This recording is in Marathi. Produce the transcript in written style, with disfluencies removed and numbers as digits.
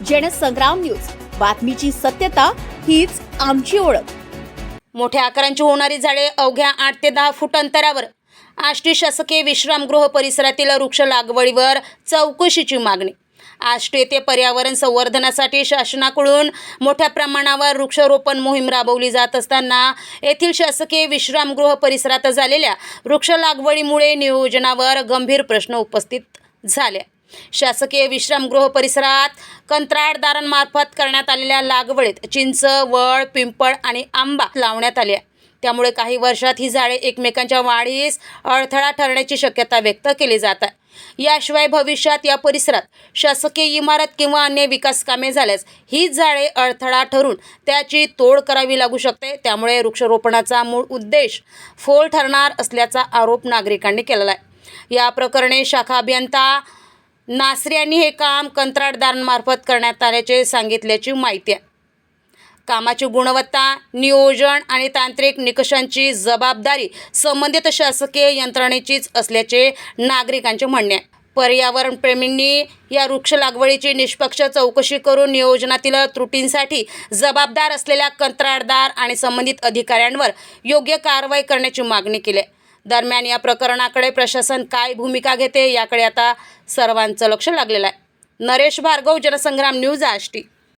जनसंग्राम न्यूज, बातमीची सत्यता हीच आमची ओळख। मोठ्या आकारांची होणारी झाडे अवघ्या 8 ते 10 फूट अंतरावर। आष्टी शासकीय विश्रामगृह परिसरातील वृक्ष लागवडीवर चौकशीची मागणी। आष्टी येथे पर्यावरण संवर्धनासाठी शासनाकडून मोठ्या प्रमाणावर वृक्षारोपण मोहीम राबवली जात असताना येथील शासकीय विश्रामगृह परिसरात झालेल्या वृक्ष लागवडीमुळे नियोजनावर गंभीर प्रश्न उपस्थित झाले। शासकीय विश्रामगृह परिसरात कंत्राटदारांमार्फत करण्यात आलेल्या लागवडीत चिंच, वड, पिंपळ आणि आंबा लावण्यात आले। त्यामुळे काही वर्षात ही झाडे एकमेकांच्या वाढीस अडथळा ठरण्याची शक्यता व्यक्त केली जात आहे। याशिवाय भविष्यात या परिसरात शासकीय इमारत किंवा अन्य विकास कामे झाल्यास ही झाडे अडथळा ठरून त्याची तोड करावी लागू शकते। त्यामुळे वृक्षारोपणाचा मूळ उद्देश फोल ठरणार असल्याचा आरोप नागरिकांनी केलेला आहे। या प्रकरणी शाखा अभियंता नासरे यांनी हे काम कंत्राटदारांमार्फत करण्यात आल्याचे सांगितल्याची माहिती आहे। कामाची गुणवत्ता, नियोजन आणि तांत्रिक निकषांची जबाबदारी संबंधित शासकीय यंत्रणेचीच असल्याचे नागरिकांचे म्हणणे आहे। पर्यावरण प्रेमींनी या वृक्ष लागवडीची निष्पक्ष चौकशी करून नियोजनातील त्रुटींसाठी जबाबदार असलेल्या कंत्राटदार आणि संबंधित अधिकाऱ्यांवर योग्य कारवाई करण्याची मागणी केली आहे। दरम्यान या प्रकरणाकडे प्रशासन काय भूमिका घेते याकडे आता सर्वांचं लक्ष लागलेलं आहे। नरेश भार्गव, जनसंग्राम न्यूज, आष्टी।